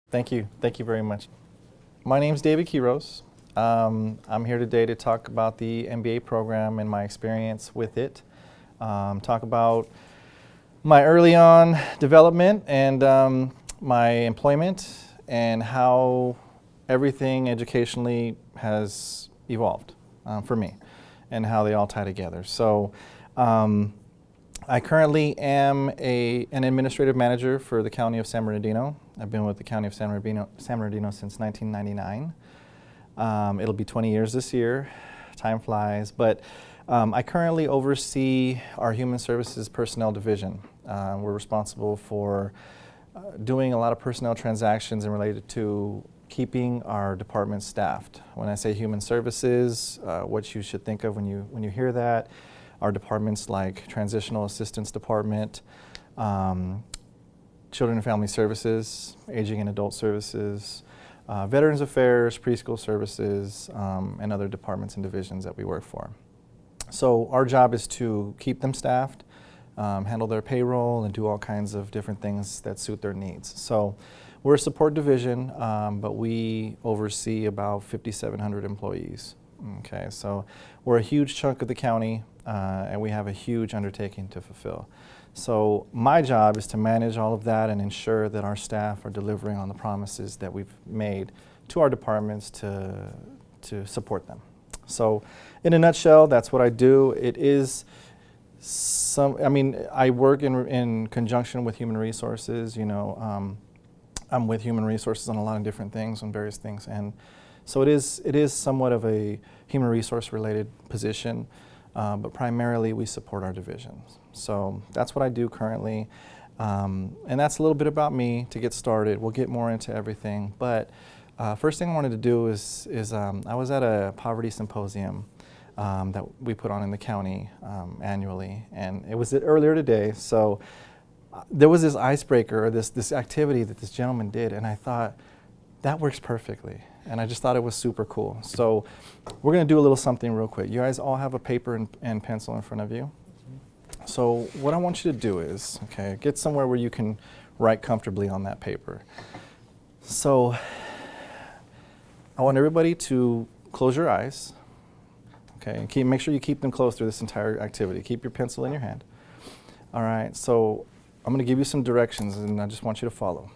Thank you. Thank you very much. My name's David Quiroz. I'm here today to talk about the MBA program and my experience with it. Talk about my early on development and my employment and how everything educationally has evolved for me and how they all tie together. So I currently am an administrative manager for the County of San Bernardino. I've been with the County of San Bernardino since 1999. It'll be 20 years this year. Time flies. But I currently oversee our Human Services Personnel Division. We're responsible for doing a lot of personnel transactions and related to keeping our department staffed. When I say Human Services, what you should think of when you hear that are departments like Transitional Assistance Department, Children and Family Services, Aging and Adult Services, Veterans Affairs, Preschool Services, and other departments and divisions that we work for. So our job is to keep them staffed, handle their payroll, and do all kinds of different things that suit their needs. So we're a support division, but we oversee about 5,700 employees. Okay, so we're a huge chunk of the county, and we have a huge undertaking to fulfill. So my job is to manage all of that and ensure that our staff are delivering on the promises that we've made to our departments to support them. So in a nutshell, that's what I do. It is I work in conjunction with human resources. I'm with human resources on a lot of different things, on various things. And so it is somewhat of a human resource related position. But primarily we support our divisions. So that's what I do currently. And that's a little bit about me to get started. We'll get more into everything. But first thing I wanted to do is I was at a poverty symposium that we put on in the county annually. And it was earlier today. So there was this icebreaker, or this activity that this gentleman did. And I thought, that works perfectly. And I just thought it was super cool. So we're going to do a little something real quick. You guys all have a paper and pencil in front of you. So what I want you to do is, get somewhere where you can write comfortably on that paper. So I want everybody to close your eyes. And make sure you keep them closed through this entire activity. Keep your pencil in your hand. All right, so I'm going to give you some directions, and I just want you to follow.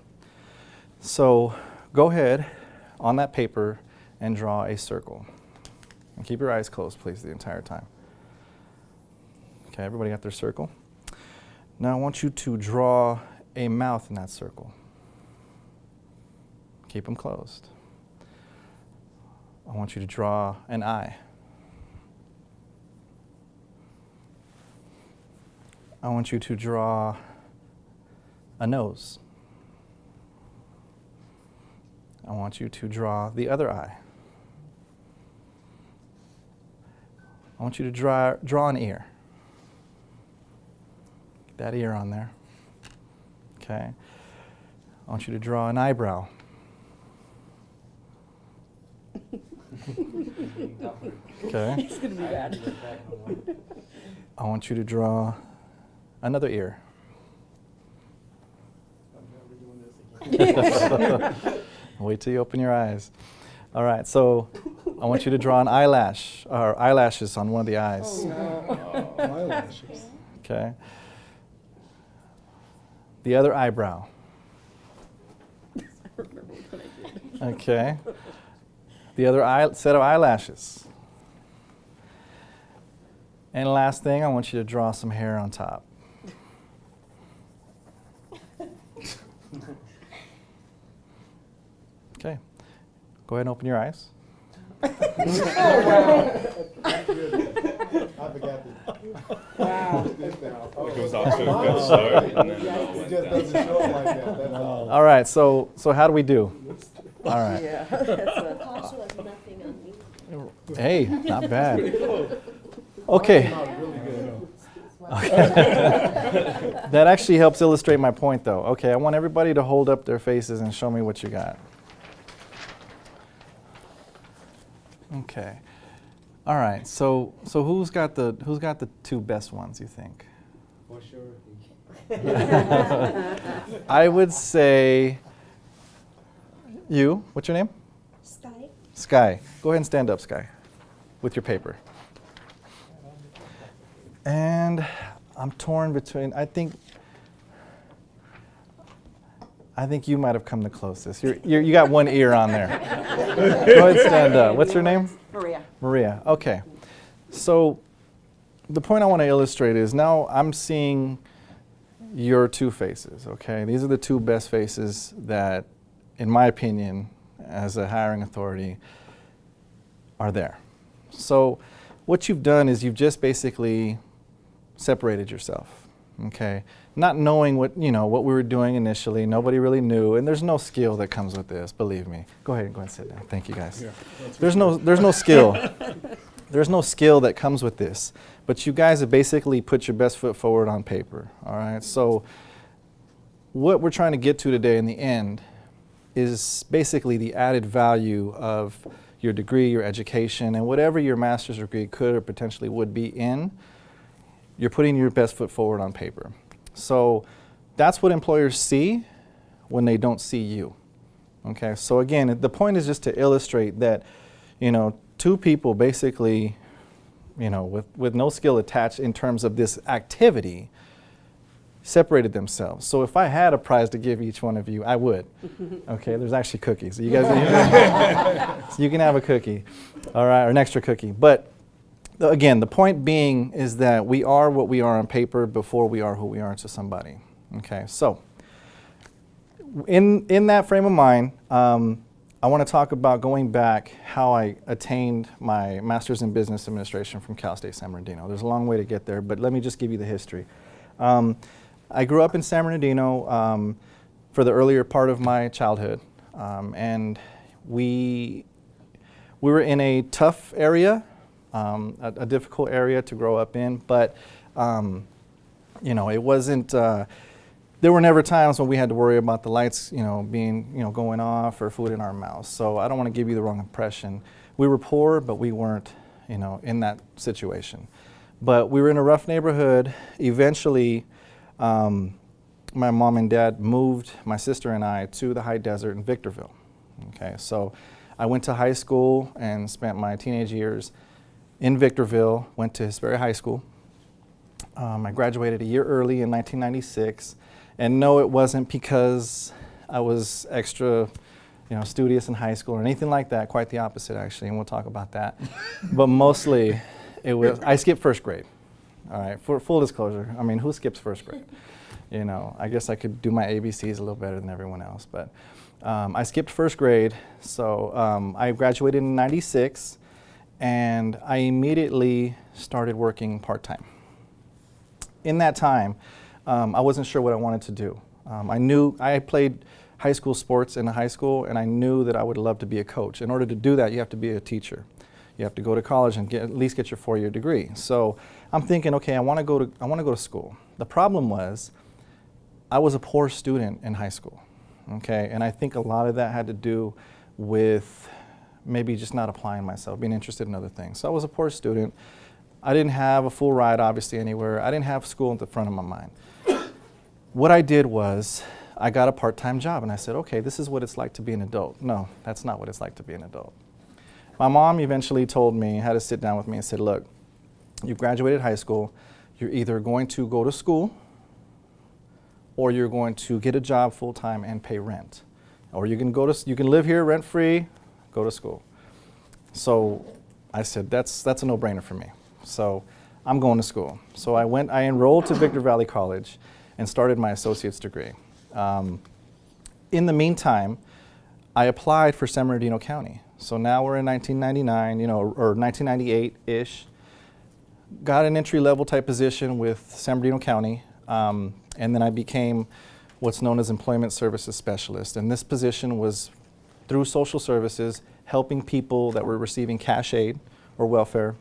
So go ahead on that paper and draw a circle. And keep your eyes closed, please, the entire time. Okay, everybody got their circle? Now I want you to draw a mouth in that circle. Keep them closed. I want you to draw an eye. I want you to draw a nose. I want you to draw the other eye. I want you to draw an ear. Get that ear on there. Okay. I want you to draw an eyebrow. Okay. It's going to be bad. I want you to draw another ear. Wait till you open your eyes. All right, so I want you to draw an eyelash, or eyelashes on one of the eyes. Oh, no. Eyelashes. Okay. The other eyebrow. I remember what I did. Okay. The other set of eyelashes. And last thing, I want you to draw some hair on top. Okay. Go ahead and open your eyes. I forgot Wow. It goes off to a good start. And then it just doesn't show up like that. That's all. All right, so how do we do? All right. Yeah. That's a, Also has nothing on me. Hey, not bad. Okay. Not really good. That actually helps illustrate my point, though. Okay, I want everybody to hold up their faces and show me what you got. Okay. All right. So who's got the two best ones, you think? For sure. I would say You, what's your name? Sky. Sky. Go ahead and stand up, Sky, with your paper. And I'm torn between, I think you might have come the closest. You got one ear on there. Go ahead, stand up. What's your name? Maria. Maria. Okay. So the point I want to illustrate is now I'm seeing your two faces, okay? These are the two best faces that, in my opinion, as a hiring authority, are there. So what you've done is you've just basically separated yourself, okay? Not knowing what we were doing initially. Nobody really knew, and there's no skill that comes with this, believe me. Go ahead and sit down. Thank you, guys. Yeah, There's no skill. There's no skill that comes with this, but you guys have basically put your best foot forward on paper, all right? So what we're trying to get to today in the end is basically the added value of your degree, your education, and whatever your master's degree could or potentially would be in, you're putting your best foot forward on paper. So that's what employers see when they don't see you, okay? So again, the point is just to illustrate that, two people basically, with no skill attached in terms of this activity, separated themselves. So if I had a prize to give each one of you, I would. Okay, there's actually cookies. So you guys, so you can have a cookie, all right, or an extra cookie. But again, the point being is that we are what we are on paper before we are who we are to somebody. Okay, so in that frame of mind, I want to talk about going back how I attained my master's in business administration from Cal State San Bernardino. There's a long way to get there, but let me just give you the history. I grew up in San Bernardino for the earlier part of my childhood, and we were in a tough area, a difficult area to grow up in, but it wasn't. There were never times when we had to worry about the lights, being, going off or food in our mouths. So I don't want to give you the wrong impression. We were poor, but we weren't, in that situation. But we were in a rough neighborhood. Eventually, my mom and dad moved my sister and I to the high desert in Victorville. Okay, so I went to high school and spent my teenage years in Victorville, went to Hesperia High School. I graduated a year early in 1996. And no, it wasn't because I was extra, studious in high school or anything like that. Quite the opposite, actually, and we'll talk about that. But mostly, I skipped first grade. All right, for full disclosure, who skips first grade? I guess I could do my ABCs a little better than everyone else, but I skipped first grade. So I graduated in '96, and I immediately started working part-time. In that time, I wasn't sure what I wanted to do. I knew I played high school sports in high school, and I knew that I would love to be a coach. In order to do that, you have to be a teacher. You have to go to college and at least get your 4-year degree. So I'm thinking, okay, I want to go to school. The problem was, I was a poor student in high school. Okay, and I think a lot of that had to do with maybe just not applying myself, being interested in other things. So I was a poor student. I didn't have a full ride, obviously, anywhere. I didn't have school at the front of my mind. What I did was, I got a part-time job, and I said, okay, this is what it's like to be an adult. No, that's not what it's like to be an adult. My mom eventually told me, had to sit down with me and said, look, you graduated high school, you're either going to go to school, or you're going to get a job full-time and pay rent. Or you can live here rent-free, go to school. So I said, that's a no-brainer for me. So I'm going to school. So I enrolled to Victor Valley College and started my associate's degree. In the meantime, I applied for San Bernardino County. So now we're in 1999, or 1998-ish. Got an entry-level type position with San Bernardino County, and then I became what's known as Employment Services Specialist. And this position was through social services, helping people that were receiving cash aid or welfare,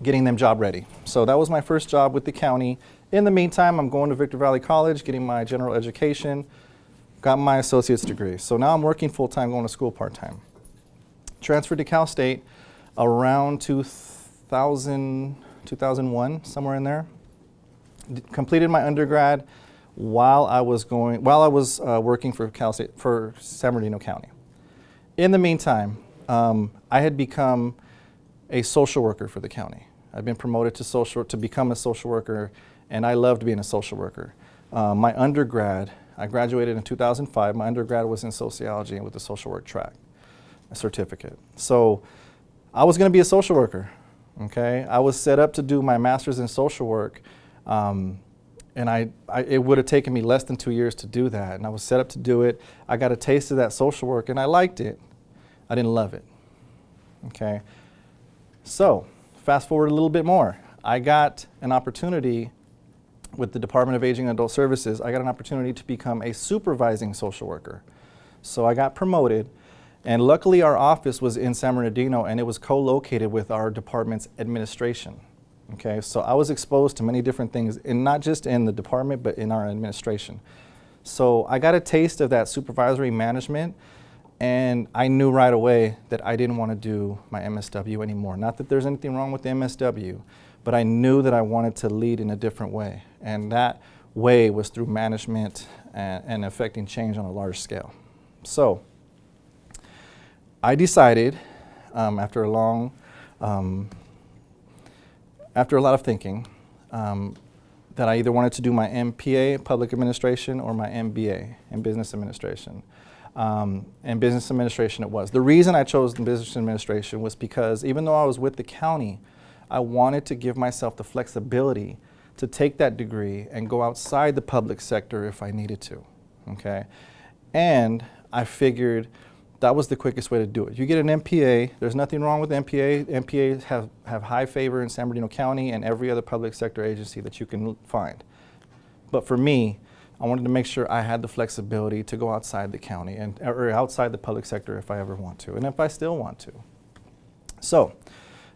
getting them job ready. So that was my first job with the county. In the meantime, I'm going to Victor Valley College, getting my general education, got my associate's degree. So now I'm working full-time, going to school part-time. Transferred to Cal State around 2000, 2001, somewhere in there. Completed my undergrad while I was working for Cal State, for San Bernardino County. in the meantime, I had become a social worker for the county. I've been promoted to become a social worker, and I loved being a social worker. My undergrad, I graduated in 2005. My undergrad was in sociology and with the social work track, a certificate. So I was going to be a social worker. Okay, I was set up to do my master's in social work, and it would have taken me less than 2 years to do that. And I was set up to do it. I got a taste of that social work, and I liked it. I didn't love it. Okay, so fast forward a little bit more. I got an opportunity with the Department of Aging and Adult Services. I got an opportunity to become a supervising social worker. So I got promoted. And luckily our office was in San Bernardino, and it was co-located with our department's administration. Okay, so I was exposed to many different things, and not just in the department, but in our administration. So I got a taste of that supervisory management, and I knew right away that I didn't want to do my MSW anymore. Not that there's anything wrong with the MSW, but I knew that I wanted to lead in a different way. And that way was through management and affecting change on a large scale. So I decided, after a lot of thinking, that I either wanted to do my MPA in Public Administration or my MBA in Business Administration. And Business Administration it was. The reason I chose the Business Administration was because even though I was with the county, I wanted to give myself the flexibility to take that degree and go outside the public sector if I needed to. Okay, and I figured that was the quickest way to do it. You get an MPA, there's nothing wrong with MPA. MPAs have high favor in San Bernardino County and every other public sector agency that you can find. But for me, I wanted to make sure I had the flexibility to go outside the county or outside the public sector if I ever want to, and if I still want to. So,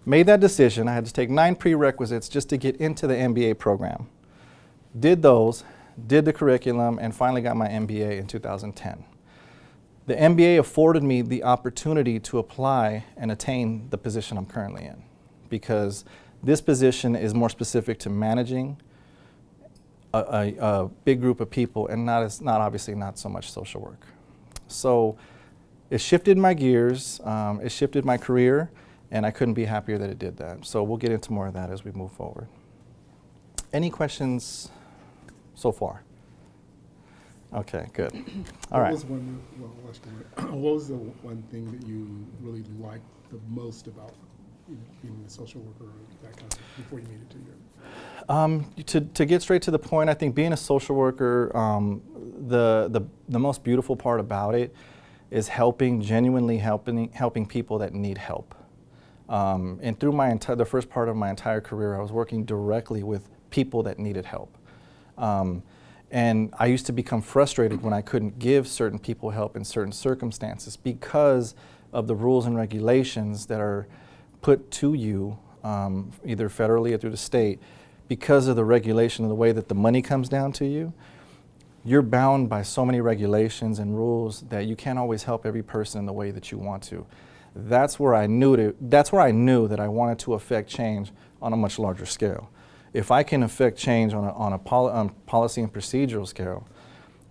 made that decision. I had to take 9 prerequisites just to get into the MBA program. Did those, did the curriculum, and finally got my MBA in 2010. The MBA afforded me the opportunity to apply and attain the position I'm currently in, because this position is more specific to managing a big group of people, and obviously not so much social work. So it shifted my gears, it shifted my career, and I couldn't be happier that it did that. So we'll get into more of that as we move forward. Any questions so far? Okay, good. All right. What was the one thing that you really liked the most about being a social worker or that kind of before you made it to your? To get straight to the point, I think being a social worker, the most beautiful part about it is genuinely helping people that need help. And through the first part of my entire career, I was working directly with people that needed help. And I used to become frustrated when I couldn't give certain people help in certain circumstances because of the rules and regulations that are put to you, either federally or through the state. Because of the regulation of the way that the money comes down to you, you're bound by so many regulations and rules that you can't always help every person in the way that you want to. That's where I knew that I wanted to affect change on a much larger scale. If I can affect change on a policy and procedural scale,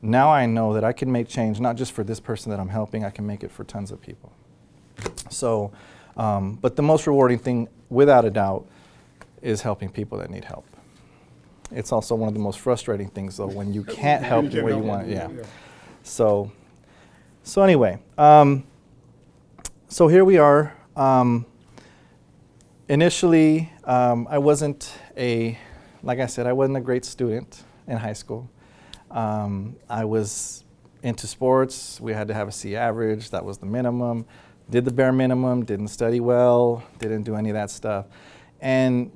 now I know that I can make change not just for this person that I'm helping, I can make it for tons of people. So, but the most rewarding thing, without a doubt, is helping people that need help. It's also one of the most frustrating things, though, when you can't help the way you want it. Yeah. So anyway, so here we are. Initially, I wasn't like I said, I wasn't a great student in high school. I was into sports. We had to have a C average. That was the minimum. Did the bare minimum, didn't study well, didn't do any of that stuff. And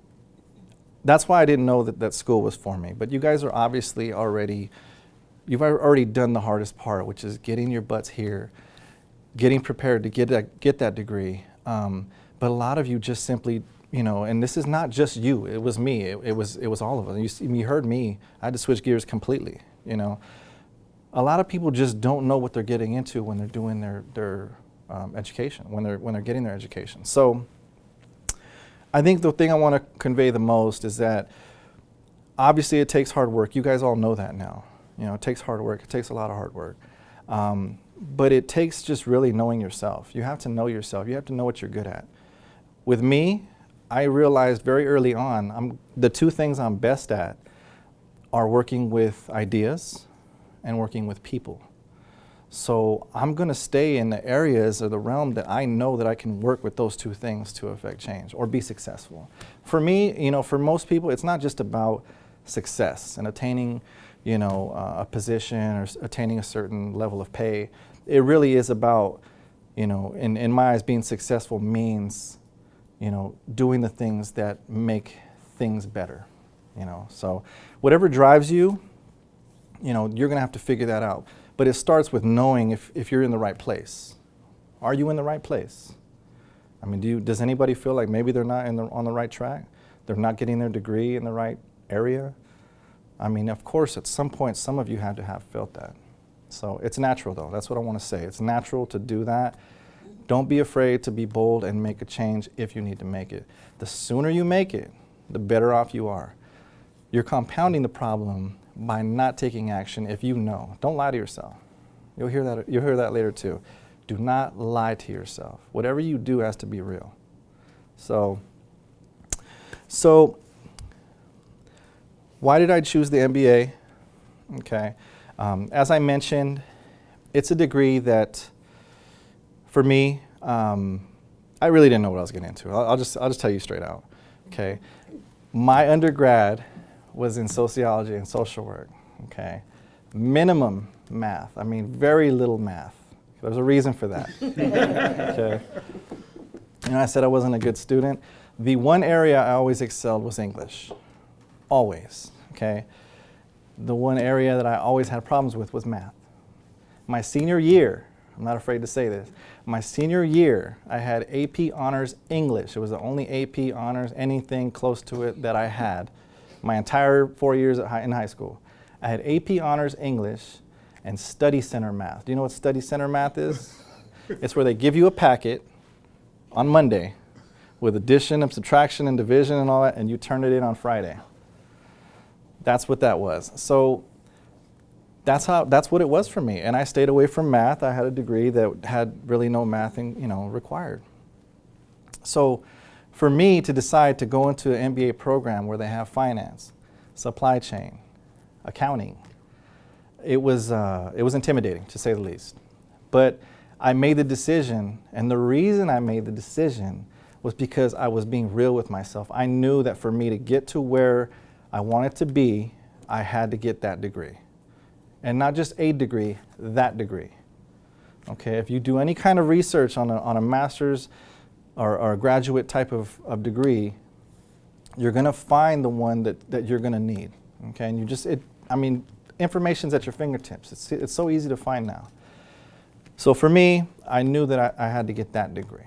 that's why I didn't know that school was for me. But you guys are obviously you've already done the hardest part, which is getting your butts here, getting prepared to get that degree. But a lot of you just simply, and this is not just you, it was me, it was all of us. You heard me, I had to switch gears completely, A lot of people just don't know what they're getting into when they're doing their education, when they're getting their education. So I think the thing I want to convey the most is that obviously it takes hard work. You guys all know that now. It takes hard work, it takes a lot of hard work. But it takes just really knowing yourself. You have to know yourself. You have to know what you're good at. With me, I realized very early on, the two things I'm best at are working with ideas and working with people. So I'm going to stay in the areas of the realm that I know that I can work with those two things to affect change or be successful. For me, you know, for most people, it's not just about success and attaining, you know, a position or attaining a certain level of pay. It really is about, you know, in my eyes, being successful means, you know, doing the things that make things better, you know. So whatever drives you, you know, you're going to have to figure that out. But it starts with knowing if you're in the right place. Are you in the right place? I mean, does anybody feel like maybe they're not on the right track? They're not getting their degree in the right area? I mean, of course, at some point, some of you had to have felt that. So it's natural, though. That's what I want to say. It's natural to do that. Don't be afraid to be bold and make a change if you need to make it. The sooner you make it, the better off you are. You're compounding the problem by not taking action if you know. Don't lie to yourself. You'll hear that later too. Do not lie to yourself. Whatever you do has to be real. So why did I choose the MBA? Okay. As I mentioned, it's a degree that, for me, I really didn't know what I was getting into. I'll just tell you straight out. Okay. My undergrad was in sociology and social work. Okay. Minimum math. I mean, very little math. There's a reason for that. Okay. You know, I said I wasn't a good student. The one area I always excelled was English. Always. Okay. The one area that I always had problems with was math. My senior year, I'm not afraid to say this, my senior year, I had AP Honors English. It was the only AP Honors, anything close to it that I had my entire 4 years in high school. I had AP Honors English and Study Center Math. Do you know what Study Center Math is? It's where they give you a packet on Monday with addition and subtraction and division and all that, and you turn it in on Friday. That's what that was. So that's what it was for me. And I stayed away from math. I had a degree that had really no math required. So for me to decide to go into an MBA program where they have finance, supply chain, accounting, it was intimidating, to say the least. But I made the decision, and the reason I made the decision was because I was being real with myself. I knew that for me to get to where I wanted to be, I had to get that degree. And not just a degree, that degree. Okay, if you do any kind of research on a master's or a graduate type of degree, you're going to find the one that you're going to need. Okay, and information's at your fingertips. It's so easy to find now. So for me, I knew that I had to get that degree.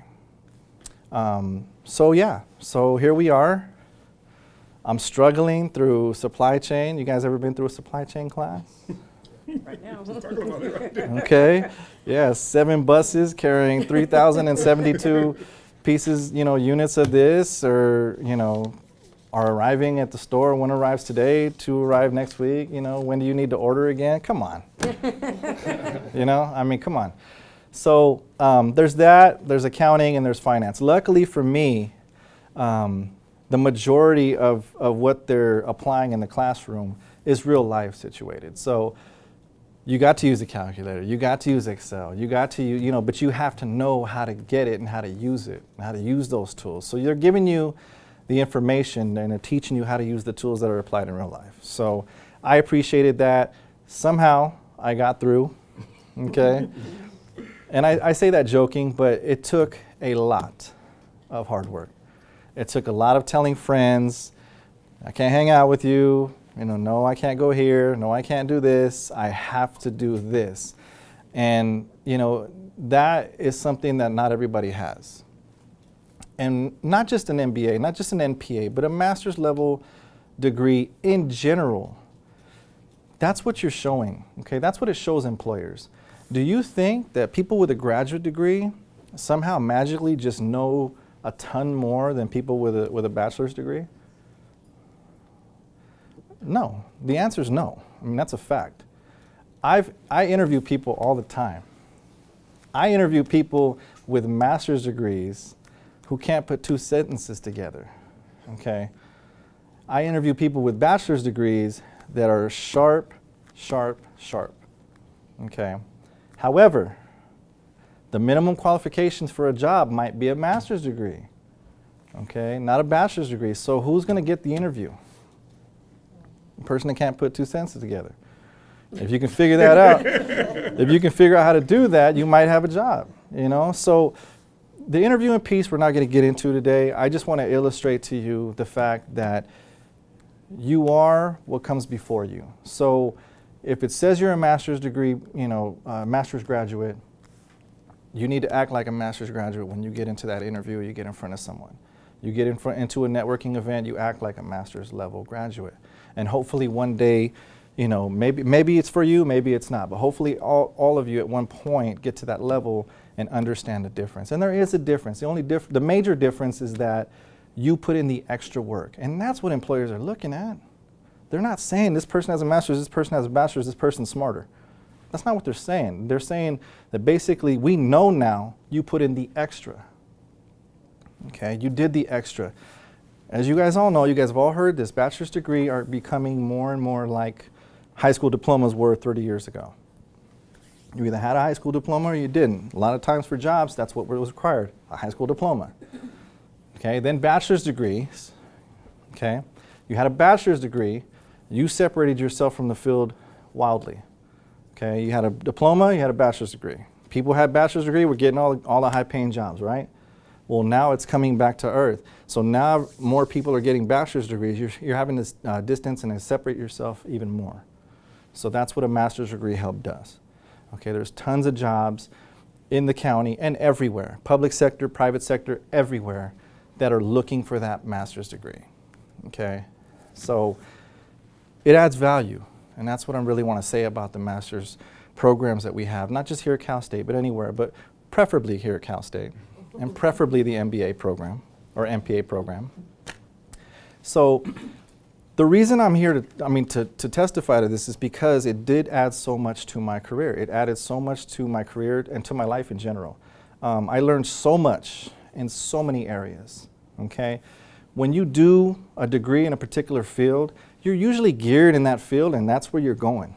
So here we are. I'm struggling through supply chain. You guys ever been through a supply chain class? Right now. Okay. Yeah, 7 buses carrying 3,072 pieces, units of this, or, are arriving at the store. One arrives today, 2 arrive next week. When do you need to order again? Come on. Come on. So there's that, there's accounting, and there's finance. Luckily for me, the majority of what they're applying in the classroom is real life situated. So you got to use a calculator, you got to use Excel, you got to, but you have to know how to get it and how to use it, and how to use those tools. So they're giving you the information and they're teaching you how to use the tools that are applied in real life. So I appreciated that. Somehow I got through, okay? And I say that joking, but it took a lot of hard work. It took a lot of telling friends, I can't hang out with you, no, I can't go here, no, I can't do this, I have to do this. And, that is something that not everybody has. And not just an MBA, not just an NPA, but a master's level degree in general. That's what you're showing, okay? That's what it shows employers. Do you think that people with a graduate degree somehow magically just know a ton more than people with a bachelor's degree? No. The answer is no. That's a fact. I interview people all the time. I interview people with master's degrees who can't put two sentences together, okay? I interview people with bachelor's degrees that are sharp, sharp, sharp, okay? However, the minimum qualifications for a job might be a master's degree, okay? Not a bachelor's degree. So who's gonna get the interview? The person that can't put two sentences together. If you can figure that out, if you can figure out how to do that, you might have a job, you know? So the interviewing piece we're not going to get into today. I just want to illustrate to you the fact that you are what comes before you. So if it says you're a master's degree, you know, master's graduate, you need to act like a master's graduate when you get into that interview, you get in front of someone. You get into a networking event, you act like a master's level graduate. And hopefully one day, you know, maybe it's for you, maybe it's not, but hopefully all of you at one point get to that level and understand the difference. And there is a difference. The major difference is that you put in the extra work. And that's what employers are looking at. They're not saying this person has a master's, this person has a bachelor's, this person's smarter. That's not what they're saying. They're saying that basically we know now you put in the extra. Okay, you did the extra. As you guys all know, you guys have all heard this, bachelor's degree are becoming more and more like high school diplomas were 30 years ago. You either had a high school diploma or you didn't. A lot of times for jobs, that's what was required, a high school diploma. Okay, then bachelor's degrees, okay? You had a bachelor's degree, you separated yourself from the field wildly. Okay, you had a diploma, you had a bachelor's degree. People who had bachelor's degree were getting all the high paying jobs, right? Well, now it's coming back to earth. So now more people are getting bachelor's degrees. You're having to distance and separate yourself even more. So that's what a master's degree help does. Okay, there's tons of jobs in the county and everywhere, public sector, private sector, everywhere, that are looking for that master's degree. Okay, so it adds value, and that's what I really want to say about the master's programs that we have, not just here at Cal State, but anywhere, but preferably here at Cal State, and preferably the MBA program or MPA program. So the reason I'm here to testify to this is because it did add so much to my career. It added so much to my career and to my life in general. I learned so much in so many areas, okay? When you do a degree in a particular field, you're usually geared in that field and that's where you're going.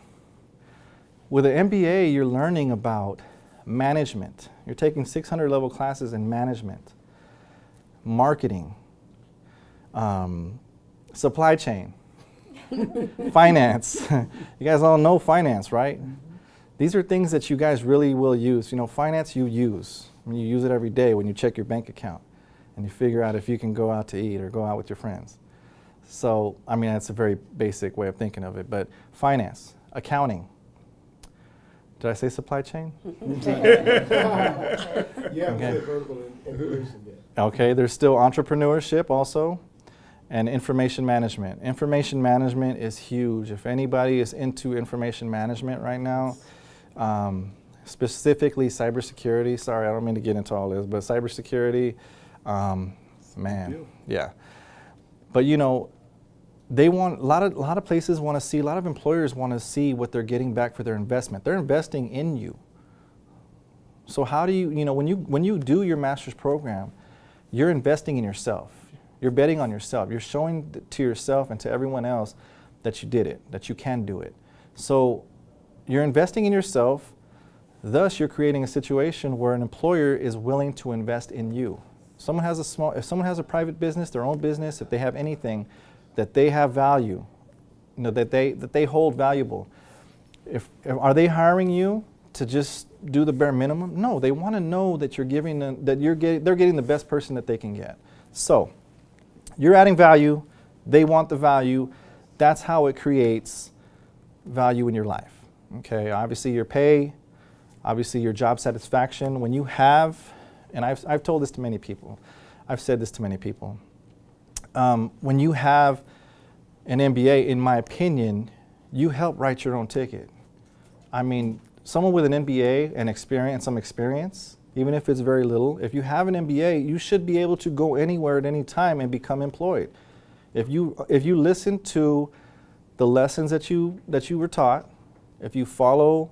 With an MBA, you're learning about management. You're taking 600 level classes in management, marketing, supply chain, finance. You guys all know finance, right? These are things that you guys really will use. You know, finance you use. I mean, you use it every day when you check your bank account and you figure out if you can go out to eat or go out with your friends. So, I mean, that's a very basic way of thinking of it, but finance, accounting. Did I say supply chain? Yeah, Okay. vertical integration there. Okay, there's still entrepreneurship also, and information management. Information management is huge. If anybody is into information management right now, specifically cybersecurity, sorry, I don't mean to get into all this, but cybersecurity, man, yeah. But you know, they want, a lot of places want to see, a lot of employers want to see what they're getting back for their investment. They're investing in you. So how do you know, when you do your master's program, you're investing in yourself. You're betting on yourself. You're showing to yourself and to everyone else that you did it, that you can do it. So you're investing in yourself, thus you're creating a situation where an employer is willing to invest in you. If someone has a private business, their own business, if they have anything that they have value, you know, that they hold valuable, are they hiring you to just do the bare minimum? No, they want to know that you're giving them, that they're getting the best person that they can get. So you're adding value, they want the value. That's how it creates value in your life. Okay, obviously your pay, obviously your job satisfaction. When you have, and I've told this to many people, I've said this to many people, when you have an MBA, in my opinion, you help write your own ticket. I mean, someone with an MBA and some experience, even if it's very little, if you have an MBA, you should be able to go anywhere at any time and become employed. If you listen to the lessons that you were taught if you follow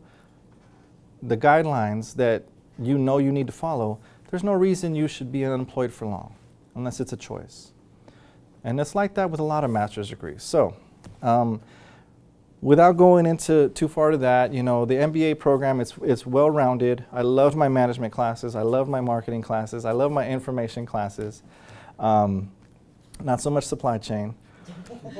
the guidelines that you know you need to follow, there's no reason you should be unemployed for long, unless it's a choice. And it's like that with a lot of master's degrees. So, without going into too far to that, you know, the MBA program, it's well-rounded. I loved my management classes. I loved my marketing classes. I love my information classes. Not so much supply chain.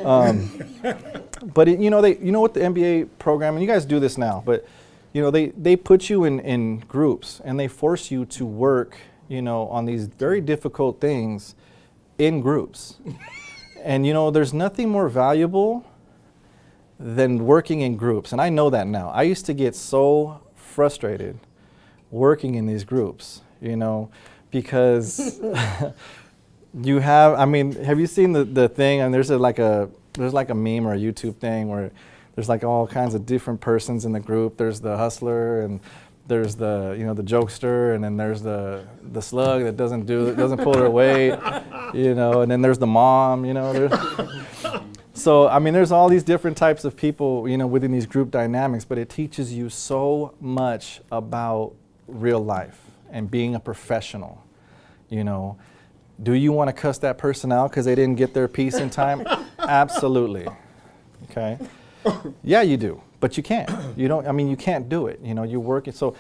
But you know what the MBA program, and you guys do this now, but you know, they put you in groups and they force you to work, you know, on these very difficult things in groups. And you know, there's nothing more valuable than working in groups. And I know that now. I used to get so frustrated working in these groups, you know, because you have, I mean, have you seen the thing? And there's like a meme or a YouTube thing where there's like all kinds of different persons in the group. There's the hustler, and there's the, you know, the jokester, and then there's the slug that doesn't pull their weight, you know, and then there's the mom, you know. So, I mean, there's all these different types of people, you know, within these group dynamics, but it teaches you so much about real life and being a professional, you know. Do you want to cuss that person out because they didn't get their piece in time? Absolutely. Okay. Yeah, you do, but you can't. You don't. I mean, you can't do it. You know, you're working. So,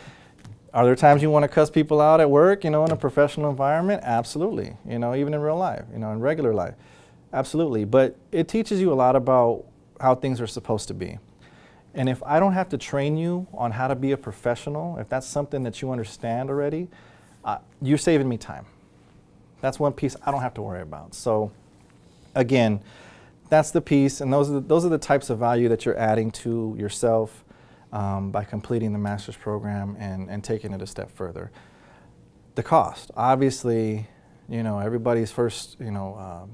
are there times you want to cuss people out at work? You know, in a professional environment? Absolutely. You know, even in real life. You know, in regular life, absolutely. But it teaches you a lot about how things are supposed to be. And if I don't have to train you on how to be a professional, if that's something that you understand already, you're saving me time. That's one piece I don't have to worry about. So, again, that's the piece, and those are the types of value that you're adding to yourself by completing the master's program and taking it a step further. The cost, obviously, you know, everybody's first, you know,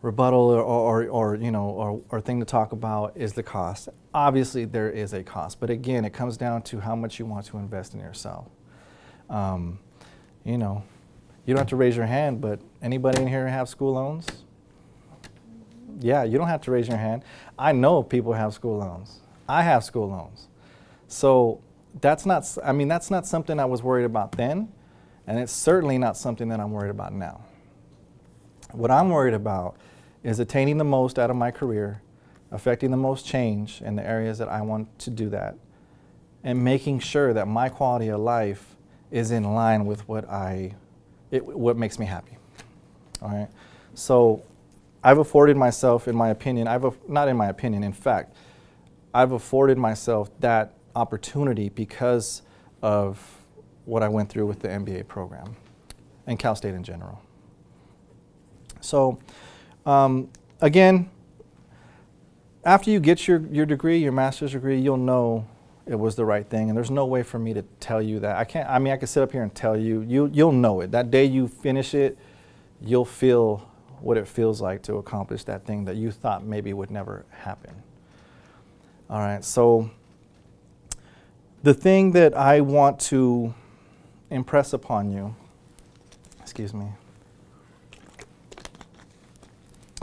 rebuttal or you know, or thing to talk about is the cost. Obviously, there is a cost, but again, it comes down to how much you want to invest in yourself. You know, you don't have to raise your hand, but anybody in here have school loans? Yeah, you don't have to raise your hand. I know people have school loans. I have school loans. So that's not something I was worried about then, and it's certainly not something that I'm worried about now. What I'm worried about is attaining the most out of my career, affecting the most change in the areas that I want to do that, and making sure that my quality of life is in line with what makes me happy. All right? So I've afforded myself, in my opinion, in fact, I've afforded myself that opportunity because of what I went through with the MBA program and Cal State in general. So, again, after you get your degree, your master's degree, you'll know it was the right thing, and there's no way for me to tell you that. I can sit up here and tell you, you'll know it. That day you finish it, you'll feel what it feels like to accomplish that thing that you thought maybe would never happen. All right, so the thing that I want to impress upon you,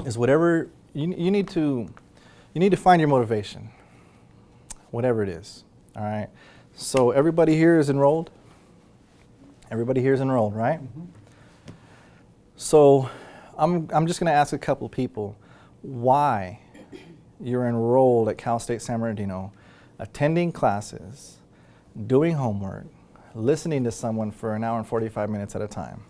is whatever you need to find your motivation, whatever it is. All right. So everybody here is enrolled. Everybody here is enrolled, right? Mm-hmm. So I'm just going to ask a couple of people why you're enrolled at Cal State San Bernardino, attending classes, doing homework, listening to someone for an hour and 45 minutes at a time.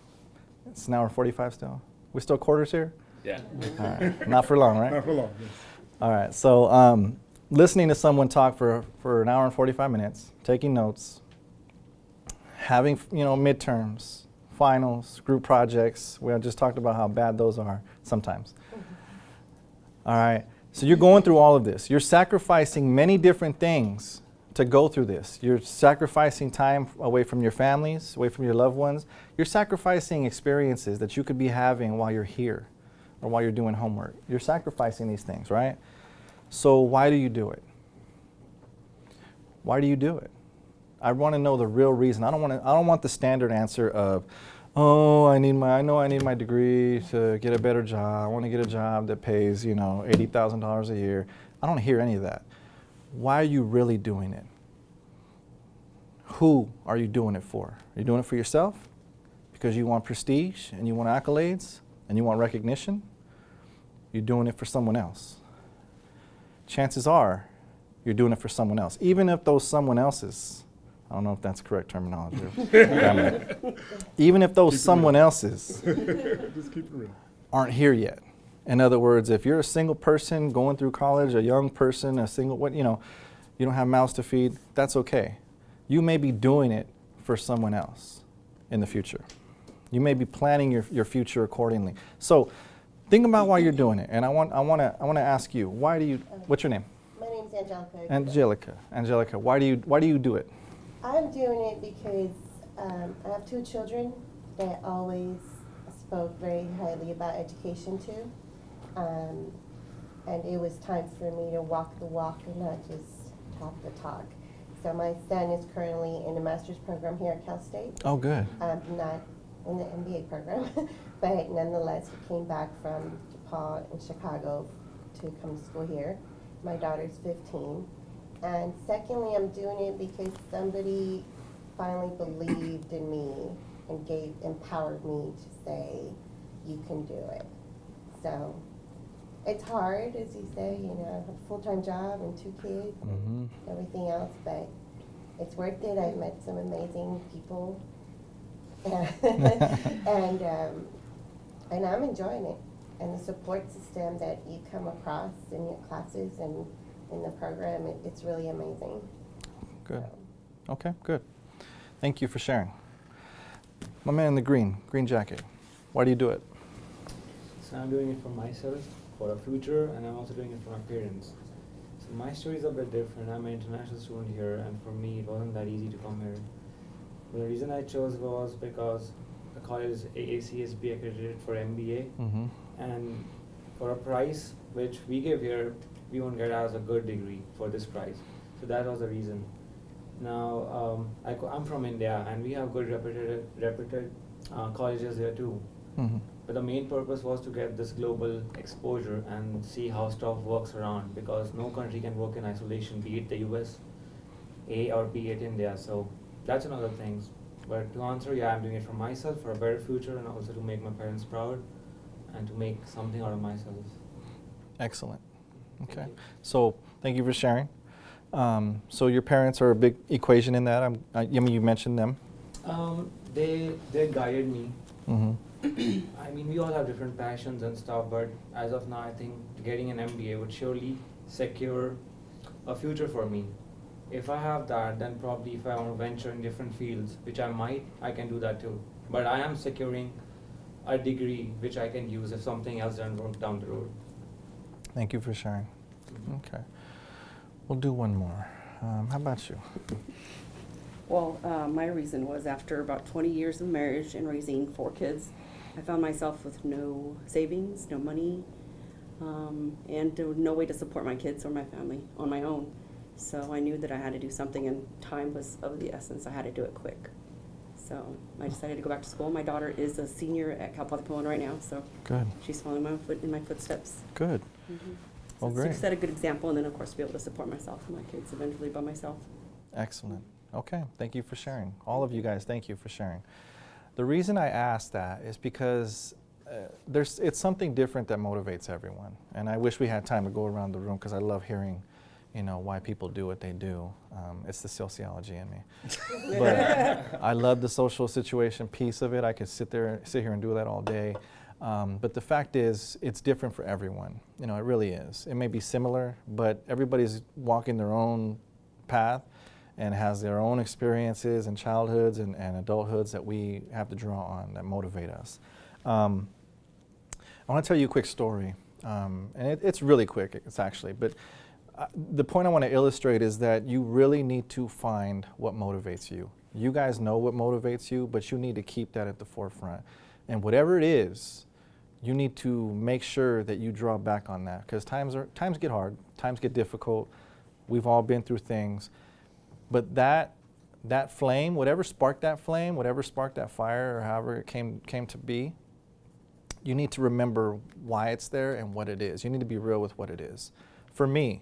It's an hour and 45 still? We still quarters here? Yeah. All right. Not for long, right? Not for long, yes. All right. So listening to someone talk for an hour and 45 minutes, taking notes, having, you know, midterms, finals, group projects. We just talked about how bad those are sometimes. All right. So you're going through all of this. You're sacrificing many different things to go through this. You're sacrificing time away from your families, away from your loved ones. You're sacrificing experiences that you could be having while you're here or while you're doing homework. You're sacrificing these things, right? So why do you do it? Why do you do it? I want to know the real reason. I don't want the standard answer of, oh, I know I need my degree to get a better job. I want to get a job that pays, you know, $80,000 a year. I don't hear any of that. why are you really doing it? Who are you doing it for? Are you doing it for yourself? Because you want prestige and you want accolades and you want recognition? You're doing it for someone else. Chances are you're doing it for someone else. Even if those someone else's, I don't know if that's correct terminology. Even if those someone else's Just keep it real. aren't here yet. In other words, if you're a single person going through college, a young person, you don't have mouths to feed, that's okay. You may be doing it for someone else in the future. You may be planning your future accordingly. So think about why you're doing it. And I want to ask you, what's your name? My name's Angelica. Angelica, why do you do it? I'm doing it because I have 2 children that always spoke very highly about education too. And it was time for me to walk the walk and not just talk the talk. So my son is currently in a master's program here at Cal State. Oh, good. Not in the MBA program, but nonetheless, he came back from DePaul in Chicago to come to school here. My daughter's 15. And secondly, I'm doing it because somebody finally believed in me and empowered me to say, you can do it. So it's hard, as you say, a full-time job and 2 kids, and everything else, but it's worth it. I've met some amazing people, and I'm enjoying it. And the support system that you come across in your classes and in the program, it's really amazing. Good. So. Okay, good. Thank you for sharing. My man in the green jacket, why do you do it? So I'm doing it for myself, for a future, and I'm also doing it for my parents. So my story is a bit different. I'm an international student here, and for me it wasn't that easy to come here. But the reason I chose was because the college is AACSB accredited for MBA, and for a price which we give here, we won't get as a good degree for this price. So that was the reason. Now, I'm from India, and we have good reputed colleges here too. But the main purpose was to get this global exposure and see how stuff works around, because no country can work in isolation, be it the US, or be it India. So that's another thing. But to answer, yeah, I'm doing it for myself, for a better future, and also to make my parents proud and to make something out of myself. Excellent. Okay. So thank you for sharing. So your parents are a big equation in that. I mean, you mentioned them. They guided me. I mean, we all have different passions and stuff, but as of now, I think getting an MBA would surely secure a future for me. If I have that, then probably if I want to venture in different fields, which I can do that too. But I am securing a degree which I can use if something else doesn't work down the road. Thank you for sharing. Okay. We'll do one more. How about you? Well, my reason was after about 20 years of marriage and raising 4 kids, I found myself with no savings, no money, and there was no way to support my kids or my family on my own. So I knew that I had to do something, and time was of the essence. I had to do it quick. So I decided to go back to school. My daughter is a senior at Cal Poly Poland right now, so Good. she's following in my footsteps. Good. Well, So great. to set a good example, and then of course be able to support myself and my kids eventually by myself. Excellent. Okay. Thank you for sharing. All of you guys, thank you for sharing. The reason I asked that is because it's something different that motivates everyone. And I wish we had time to go around the room because I love hearing, why people do what they do. It's the sociology in me. But I love the social situation piece of it. I could sit here and do that all day. But the fact is, it's different for everyone. It really is. It may be similar, but everybody's walking their own path and has their own experiences and childhoods and adulthoods that we have to draw on that motivate us. I want to tell you a quick story. And it's really quick, it's actually. But the point I want to illustrate is that you really need to find what motivates you. You guys know what motivates you, but you need to keep that at the forefront. And whatever it is, you need to make sure that you draw back on that, because times get hard, times get difficult. We've all been through things. But that flame, whatever sparked that flame, whatever sparked that fire, or however it came to be, you need to remember why it's there and what it is. You need to be real with what it is. For me,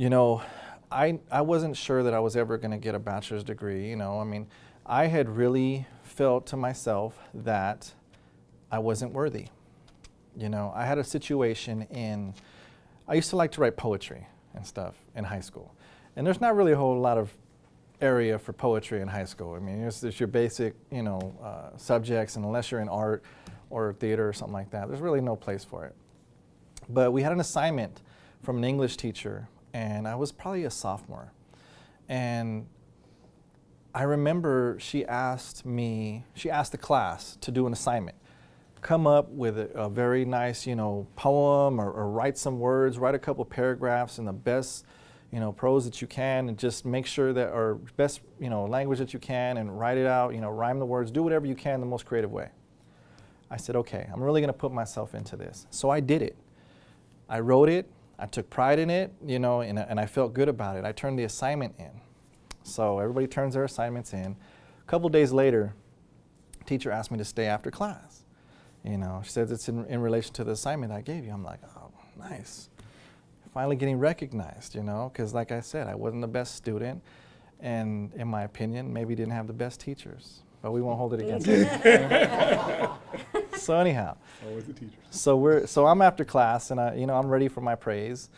You know, I wasn't sure that I was ever going to get a bachelor's degree. You know, I mean, I had really felt to myself that I wasn't worthy. You know, I had a situation I used to like to write poetry and stuff in high school. And there's not really a whole lot of area for poetry in high school. I mean, it's your basic, you know, subjects, and unless you're in art or theater or something like that, there's really no place for it. But we had an assignment from an English teacher, and I was probably a sophomore. And I remember she asked the class to do an assignment. Come up with a very nice, you know, poem or write some words, write a couple paragraphs in the best, you know, prose that you can, and just make sure that, or best, you know, language that you can, and write it out, you know, rhyme the words, do whatever you can in the most creative way. I said, okay, I'm really gonna put myself into this. So I did it. I wrote it, I took pride in it, you know, and I felt good about it. I turned the assignment in. So everybody turns their assignments in. A couple days later, teacher asked me to stay after class. You know, she says it's in relation to the assignment I gave you. I'm like, oh, nice. Finally getting recognized, you know, because like I said, I wasn't the best student, and in my opinion, maybe didn't have the best teachers, but we won't hold it against them. So anyhow, Always the teachers. so I'm after class, and I'm ready for my praise,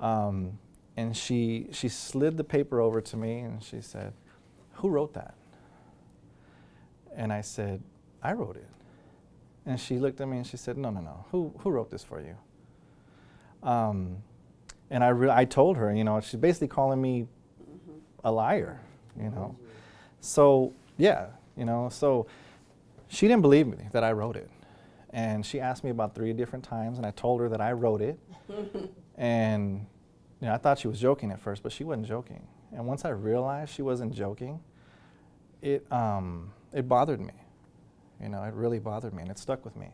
and she slid the paper over to me, and she said, "Who wrote that?" And I said, "I wrote it." And she looked at me and she said, "No. Who wrote this for you?" And I told her, you know, she's basically calling me a liar, you know. So, yeah, you know, so she didn't believe me that I wrote it. And she asked me about 3 different times, and I told her that I wrote it. And, you know, I thought she was joking at first, but she wasn't joking. And once I realized she wasn't joking, it bothered me. You know, it really bothered me, and it stuck with me.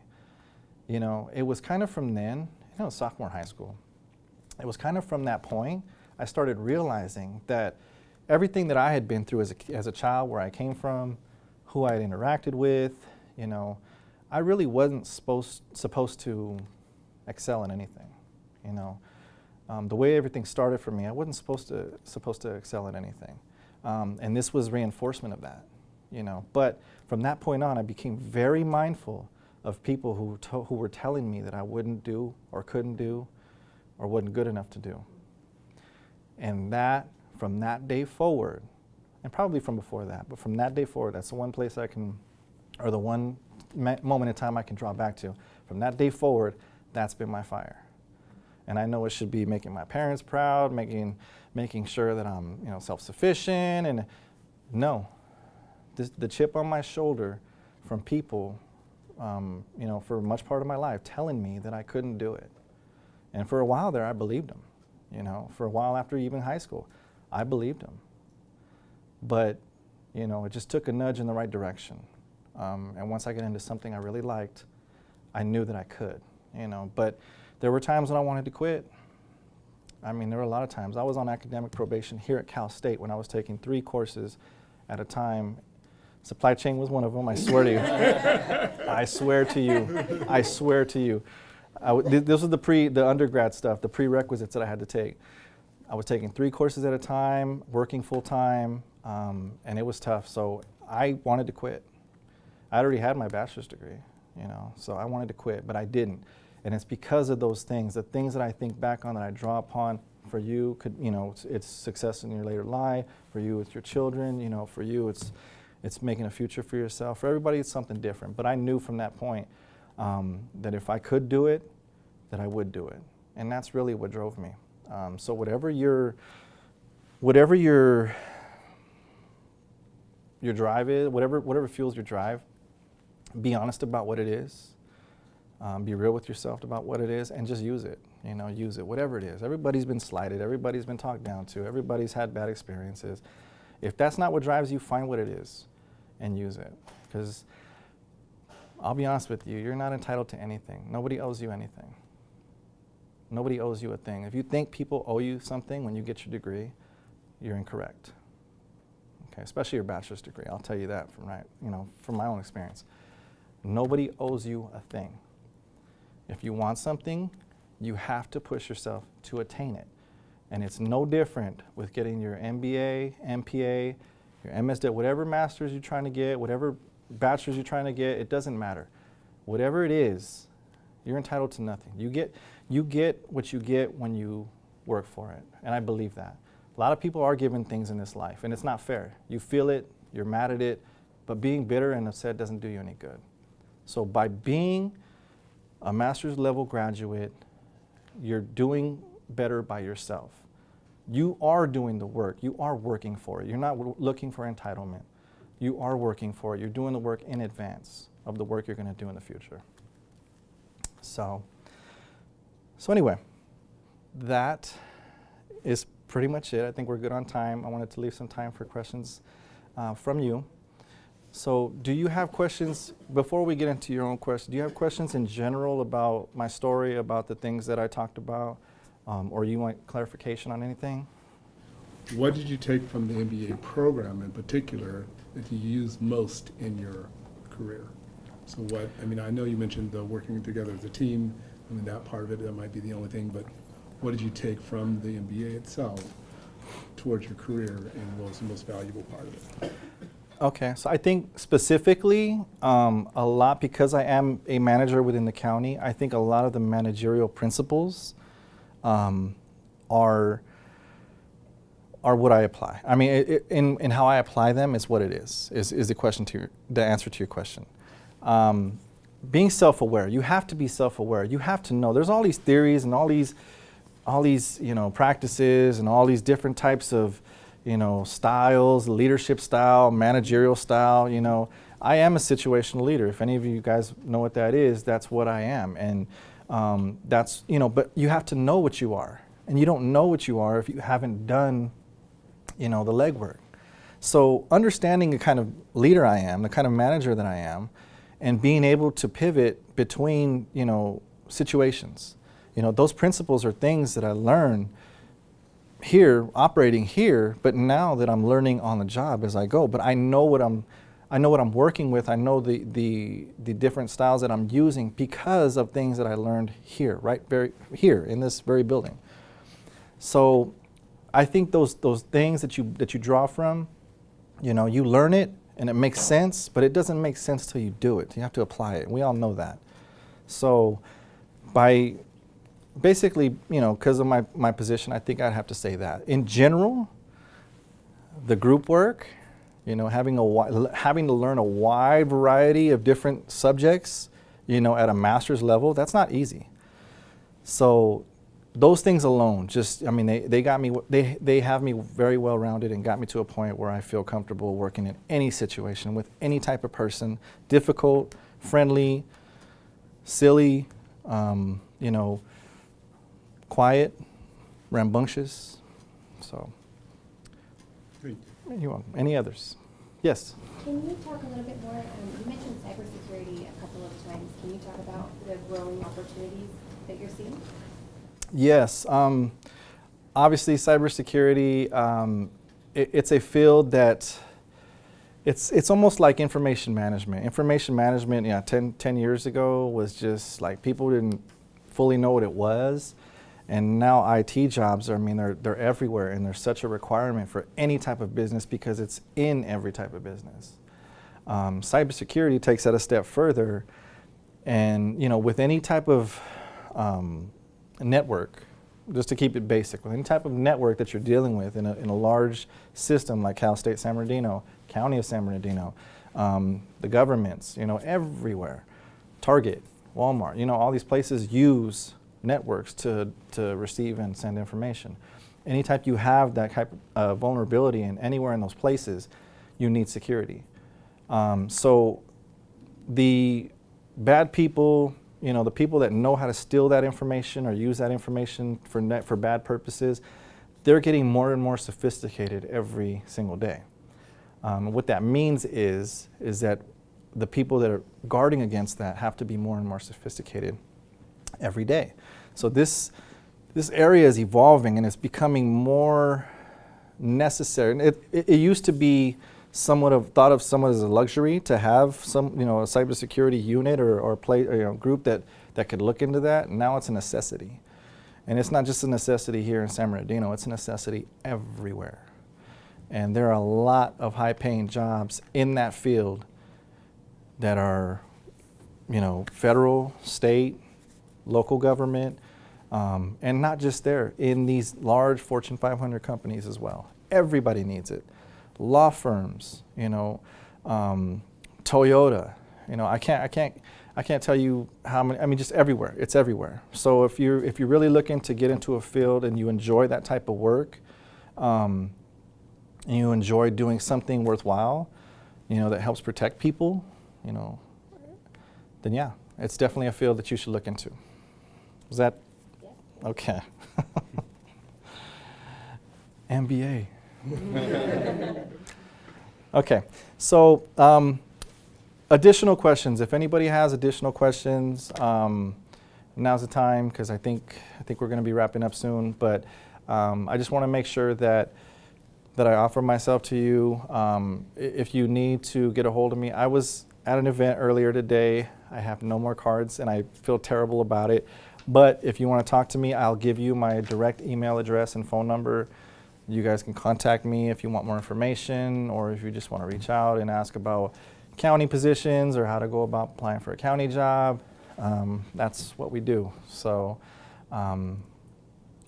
You know, it was kind of from then, you know, sophomore in high school. It was kind of from that point I started realizing that everything that I had been through as a child, where I came from, who I had interacted with, you know, I really wasn't supposed to excel in anything. You know, the way everything started for me, I wasn't supposed to excel in anything, and this was reinforcement of that. You know, but from that point on, I became very mindful of people who were telling me that I wouldn't do or couldn't do or wasn't good enough to do. And that, from that day forward, and probably from before that, but from that day forward, that's the one place I can, or the one moment in time I can draw back to. From that day forward, that's been my fire. And I know it should be making my parents proud, making sure that I'm, you know, self-sufficient, and no. The chip on my shoulder from people, you know, for much part of my life, telling me that I couldn't do it. And for a while there, I believed them. You know, for a while after even high school, I believed them. But, you know, it just took a nudge in the right direction. And once I got into something I really liked, I knew that I could, you know. But there were times when I wanted to quit. I mean, there were a lot of times. I was on academic probation here at Cal State when I was taking 3 courses at a time. Supply chain was one of them, I swear to you. I swear to you. I swear to you. This was the undergrad stuff, the prerequisites that I had to take. I was taking 3 courses at a time, working full time, and it was tough. So I wanted to quit. I already had my bachelor's degree, you know, so I wanted to quit, but I didn't. And it's because of those things, the things that I think back on, that I draw upon. For you, you know, it's success in your later life. For you, it's your children. You know, for you, it's making a future for yourself. For everybody, it's something different. But I knew from that point that if I could do it, that I would do it. And that's really what drove me. So whatever your drive is, whatever fuels your drive, be honest about what it is. Be real with yourself about what it is, and just use it. You know, use it, whatever it is. Everybody's been slighted. Everybody's been talked down to. Everybody's had bad experiences. If that's not what drives you, find what it is and use it. Because I'll be honest with you, you're not entitled to anything. Nobody owes you anything. Nobody owes you a thing. If you think people owe you something when you get your degree, you're incorrect. Okay, especially your bachelor's degree. I'll tell you that from my own experience. Nobody owes you a thing. If you want something, you have to push yourself to attain it. And it's no different with getting your MBA, MPA, your MSW, whatever master's you're trying to get, whatever bachelor's you're trying to get, it doesn't matter. Whatever it is, you're entitled to nothing. You get what you get when you work for it, and I believe that. A lot of people are given things in this life, and it's not fair. You feel it, you're mad at it, but being bitter and upset doesn't do you any good. So by being a master's level graduate, you're doing better by yourself. You are doing the work. You are working for it. You're not looking for entitlement. You are working for it. You're doing the work in advance of the work you're going to do in the future. So anyway, that is pretty much it. I think we're good on time. I wanted to leave some time for questions from you. So do you have questions, before we get into your own question, do you have questions in general about my story, about the things that I talked about, or you want clarification on anything? What did you take from the MBA program in particular that you use most in your career? So I know you mentioned the working together as a team. I mean, that part of it, that might be the only thing, but what did you take from the MBA itself towards your career, and what was the most valuable part of it? Okay, so I think specifically, a lot, because I am a manager within the county, I think a lot of the managerial principles are what I apply. I mean, in how I apply them is what it is the answer to your question. Being self-aware, you have to be self-aware. You have to know, there's all these theories and all these practices and all these different types of styles, leadership style, managerial style. I am a situational leader. If any of you guys know what that is, that's what I am. And that's, but you have to know what you are. And you don't know what you are if you haven't done, the legwork. So understanding the kind of leader I am, the kind of manager that I am, and being able to pivot between, situations. Those principles are things that I learned here, operating here, but now that I'm learning on the job as I go. But I know what I'm working with. I know the different styles that I'm using because of things that I learned here, here in this very building. So I think those things that you draw from, you learn it and it makes sense, but it doesn't make sense till you do it. You have to apply it. We all know that. So by basically, because of my position, I think I'd have to say that. In general, the group work, having to learn a wide variety of different subjects, at a master's level, that's not easy. So those things alone, they got me, they have me very well rounded and got me to a point where I feel comfortable working in any situation with any type of person, difficult, friendly, silly, quiet, rambunctious. So, you want any others? Yes. Can you talk a little bit more? You mentioned cybersecurity a couple of times. Can you talk about the growing opportunities that you're seeing? Yes. Obviously, cybersecurity, it's a field that it's almost like information management. Information management, 10 years ago was just like people didn't fully know what it was. And now IT jobs, they're everywhere, and there's such a requirement for any type of business because it's in every type of business. Cybersecurity takes that a step further, and with any type of network, just to keep it basic, with any type of network that you're dealing with in a large system like Cal State San Bernardino, County of San Bernardino, the governments, everywhere, Target, Walmart, all these places use networks to receive and send information. Anytime you have that type of vulnerability in anywhere in those places, you need security. So the bad people, the people that know how to steal that information or use that information for bad purposes, they're getting more and more sophisticated every single day. What that means is that the people that are guarding against that have to be more and more sophisticated every day. So this area is evolving and it's becoming more necessary. And it used to be thought of somewhat as a luxury to have a cybersecurity unit or group that could look into that. Now it's a necessity. And it's not just a necessity here in San Bernardino, it's a necessity everywhere. And there are a lot of high-paying jobs in that field that are, federal, state, local government, and not just there, in these large Fortune 500 companies as well. Everybody needs it. Law firms, Toyota, I can't tell you how many. I mean, just everywhere. It's everywhere. So if you're really looking to get into a field and you enjoy that type of work, and you enjoy doing something worthwhile, that helps protect people, then yeah, it's definitely a field that you should look into. Is that okay? MBA. Okay, so additional questions. If anybody has additional questions, now's the time, because I think we're going to be wrapping up soon. But I just want to make sure that I offer myself to you. If you need to get a hold of me, I was at an event earlier today. I have no more cards, and I feel terrible about it. But if you want to talk to me, I'll give you my direct email address and phone number. You guys can contact me if you want more information, or if you just want to reach out and ask about county positions or how to go about applying for a county job. That's what we do. So,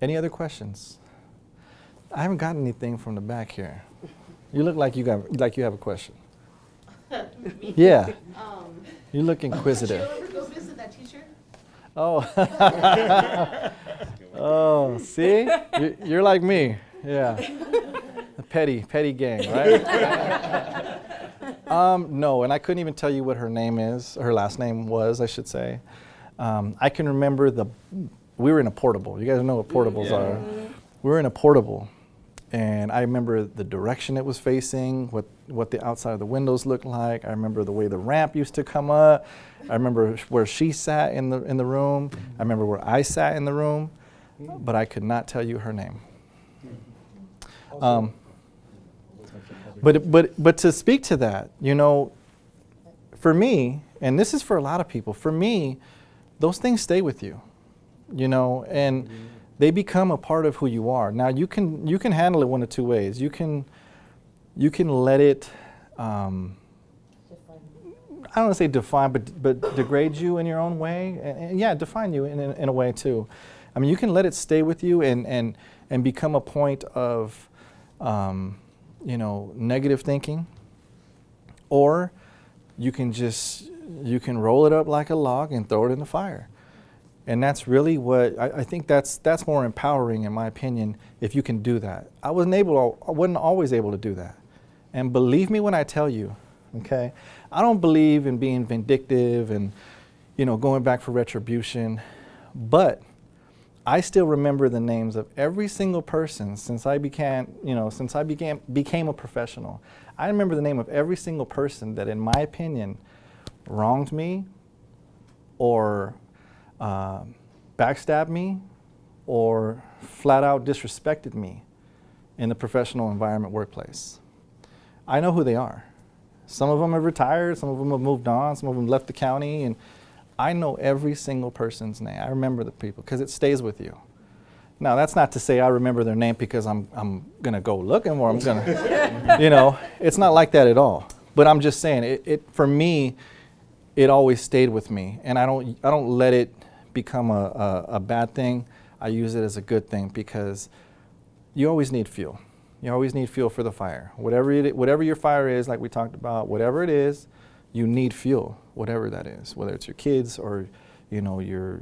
any other questions? I haven't gotten anything from the back here. You look like you have a question. Me? Yeah. You look inquisitive. Did you ever go visit that teacher? Oh. Oh, see? You're like me. Yeah. The petty gang, right? No, and I couldn't even tell you what her name is, her last name was, I should say. I can remember we were in a portable. You guys know what portables are. We were in a portable, and I remember the direction it was facing, what the outside of the windows looked like. I remember the way the ramp used to come up. I remember where she sat in the room. I remember where I sat in the room, but I could not tell you her name. But to speak to that, for me, and this is for a lot of people, for me, those things stay with you, and they become a part of who you are. Now you can handle it one of two ways. You can let it, I don't want to say define, but degrade you in your own way, and yeah, define you in a way too. I mean, you can let it stay with you and become a point of negative thinking, or you can roll it up like a log and throw it in the fire. And that's really what I think that's more empowering, in my opinion, if you can do that. I wasn't always able to do that. And believe me when I tell you, okay, I don't believe in being vindictive and going back for retribution, but I still remember the names of every single person since I became a professional. I remember the name of every single person that, in my opinion, wronged me, or backstabbed me, or flat out disrespected me in the professional environment workplace. I know who they are. Some of them have retired, some of them have moved on, some of them left the county, and I know every single person's name. I remember the people because it stays with you. Now, that's not to say I remember their name because I'm going to go looking for them. It's not like that at all. But I'm just saying, it for me, it always stayed with me. And I don't let it become a bad thing. I use it as a good thing, because you always need fuel. You always need fuel for the fire. Whatever your fire is, like we talked about, whatever it is, you need fuel, whatever that is, whether it's your kids or your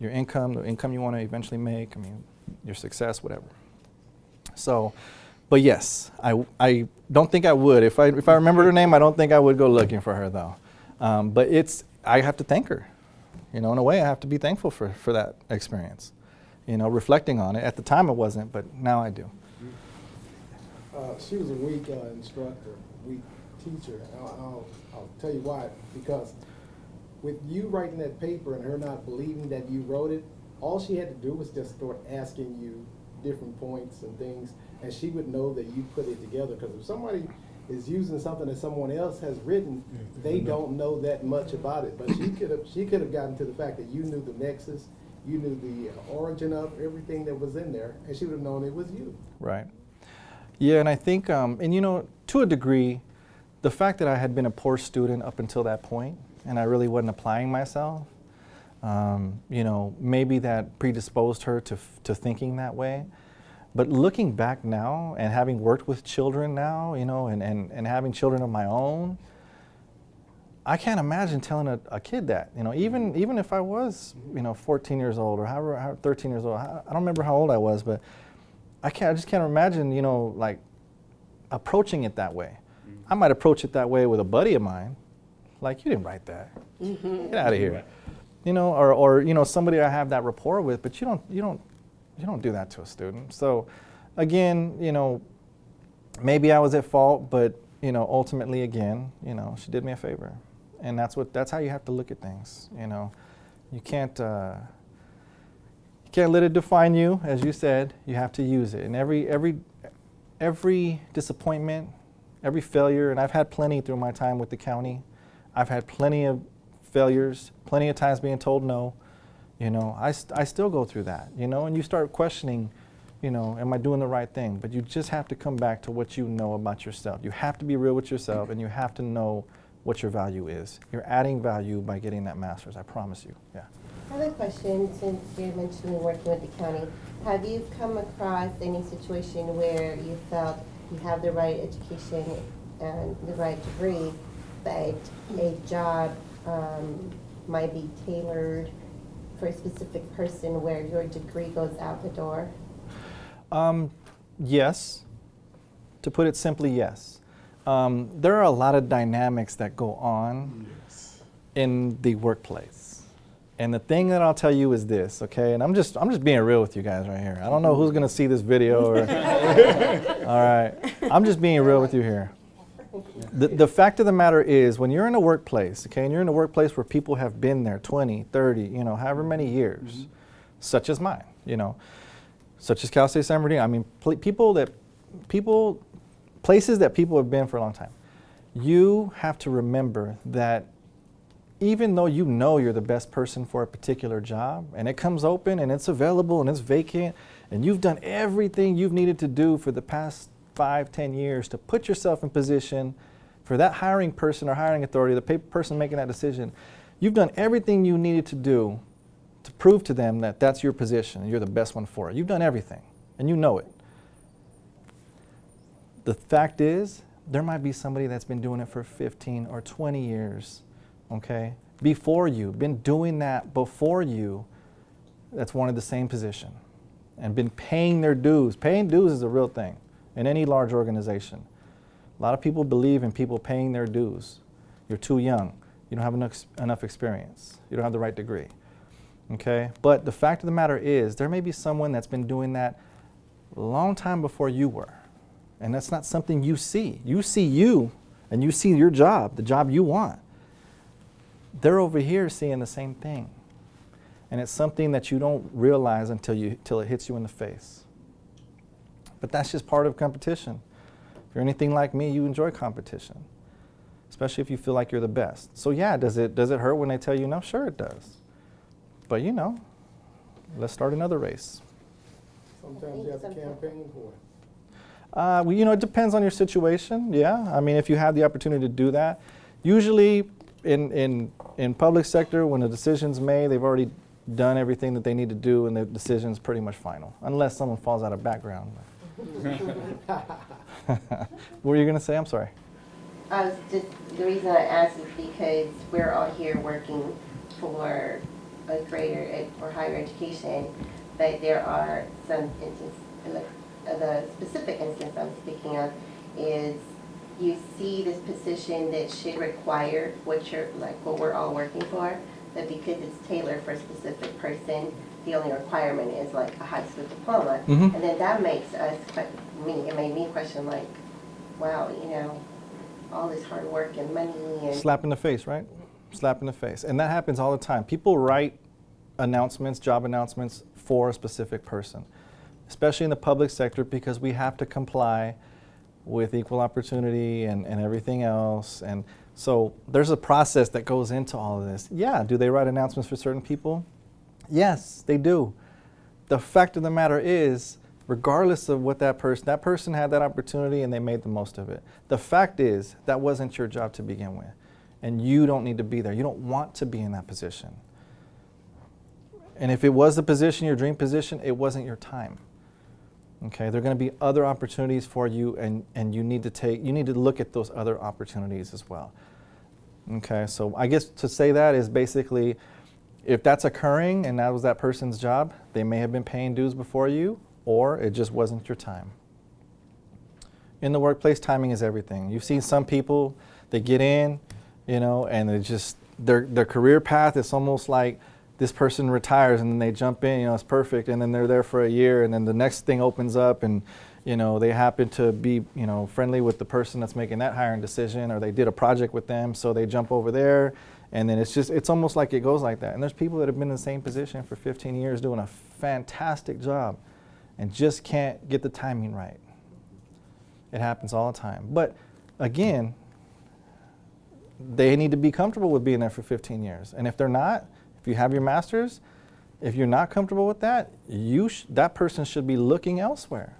income, the income you want to eventually make, your success, whatever. So, but yes, I don't think I would. If I remembered her name, I don't think I would go looking for her though. But I have to thank her. In a way, I have to be thankful for that experience. Reflecting on it. At the time it wasn't, but now I do. She was a weak instructor, weak teacher. I'll tell you why. Because with you writing that paper and her not believing that you wrote it, all she had to do was just start asking you different points and things, and she would know that you put it together. Because if somebody is using something that someone else has written, they don't know that much about it. But she could have gotten to the fact that you knew the nexus You knew the origin of everything that was in there, and she would have known it was you. Right. Yeah, and I think, and you know, to a degree, the fact that I had been a poor student up until that point, and I really wasn't applying myself, you know, maybe that predisposed her to thinking that way. But looking back now and having worked with children now, you know, and having children of my own, I can't imagine telling a kid that, you know, even if I was, you know, 14 years old or however 13 years old. I don't remember how old I was, but I just can't imagine, you know, like approaching it that way. I might approach it that way with a buddy of mine, like, you didn't write that. Get out of here. You know, or you know, somebody I have that rapport with, but you don't do that to a student. So again, you know, maybe I was at fault, but you know, ultimately again, you know, she did me a favor. And that's how you have to look at things, you know. You can't let it define you, as you said. You have to use it. And every disappointment, every failure, and I've had plenty through my time with the county. I've had plenty of failures, plenty of times being told no. You know, I still go through that, you know, and you start questioning, you know, am I doing the right thing? But you just have to come back to what you know about yourself. You have to be real with yourself, and you have to know what your value is. You're adding value by getting that master's, I promise you, yeah. I have a question, since you're mentioning working with the county. Have you come across any situation where you felt you have the right education and the right degree, but a job might be tailored for a specific person where your degree goes out the door? Yes. To put it simply, yes. There are a lot of dynamics that go on in the workplace. And the thing that I'll tell you is this, okay? And I'm just being real with you guys right here. I don't know who's gonna see this video or all right. I'm just being real with you here. The fact of the matter is, when you're in a workplace, okay, and you're in a workplace where people have been there 20, 30, you know, however many years, such as mine, you know, such as Cal State San Bernardino. I mean, places that people have been for a long time. You have to remember that even though you know you're the best person for a particular job, and it comes open and it's available and it's vacant, and you've done everything you've needed to do for the past 5, 10 years to put yourself in position for that hiring person or hiring authority, the person making that decision, you've done everything you needed to do to prove to them that that's your position and you're the best one for it. You've done everything, and you know it. The fact is, there might be somebody that's been doing it for 15 or 20 years, okay, before you, been doing that before you, that's wanted the same position and been paying their dues. Paying dues is a real thing in any large organization. A lot of people believe in people paying their dues. You're too young. You don't have enough experience. You don't have the right degree, okay? But the fact of the matter is, there may be someone that's been doing that a long time before you were. And that's not something you see. You see you, and you see your job, the job you want. They're over here seeing the same thing. And it's something that you don't realize until it hits you in the face. But that's just part of competition. If you're anything like me, you enjoy competition, especially if you feel like you're the best. So yeah, does it hurt when they tell you no? Sure it does. But you know, let's start another race. Sometimes you have to campaign for it. Well, you know, it depends on your situation, yeah. I mean, if you have the opportunity to do that. Usually in public sector, when a decision's made, they've already done everything that they need to do, and the decision's pretty much final, unless someone falls out of background. What were you going to say? I'm sorry. The reason I asked is because we're all here working for a greater or higher education, but there are some instances, like the specific instance I'm speaking of is you see this position that should require what we're all working for, but because it's tailored for a specific person, the only requirement is like a high school diploma. Mm-hmm. And then that makes it made me question, like, wow, you know, all this hard work and money and Slap in the face, right? Slap in the face. And that happens all the time. People write announcements, job announcements for a specific person, especially in the public sector, because we have to comply with equal opportunity and everything else. And so there's a process that goes into all of this. Yeah, do they write announcements for certain people? Yes, they do. The fact of the matter is, regardless of what that person had that opportunity and they made the most of it. The fact is, that wasn't your job to begin with. And you don't need to be there. You don't want to be in that position. And if it was the position, your dream position, it wasn't your time. Okay, there are going to be other opportunities for you, and you need to look at those other opportunities as well. Okay, so I guess to say that is basically, if that's occurring and that was that person's job, they may have been paying dues before you, or it just wasn't your time. In the workplace, timing is everything. You've seen some people, they get in, and they just, their career path is almost like this person retires and then they jump in, it's perfect, and then they're there for a year, and then the next thing opens up, and they happen to be friendly with the person that's making that hiring decision, or they did a project with them, so they jump over there, and then it's almost like it goes like that. And there's people that have been in the same position for 15 years doing a fantastic job and just can't get the timing right. It happens all the time. But again, they need to be comfortable with being there for 15 years. And if they're not, if you have your master's, if you're not comfortable with that, that person should be looking elsewhere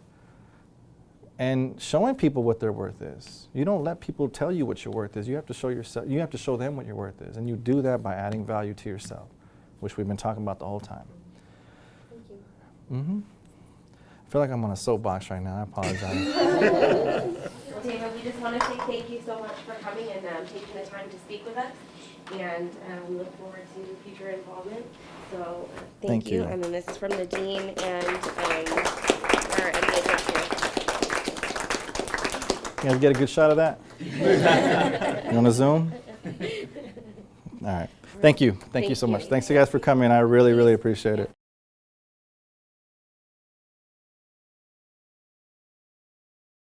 and showing people what their worth is. You don't let people tell you what your worth is. You have to show yourself. You have to show them what your worth is, and you do that by adding value to yourself, which we've been talking about the whole time. Thank you. Mm-hmm. I feel like I'm on a soapbox right now. I apologize. Well, David, we just want to say thank you so much for coming and taking the time to speak with us. And we look forward to future involvement. So Thank you. And then this is from the dean and our MBA director. You guys get a good shot of that? You want to zoom? All right. Thank you. Thank you so much. Thanks you guys for coming. I really, really appreciate it.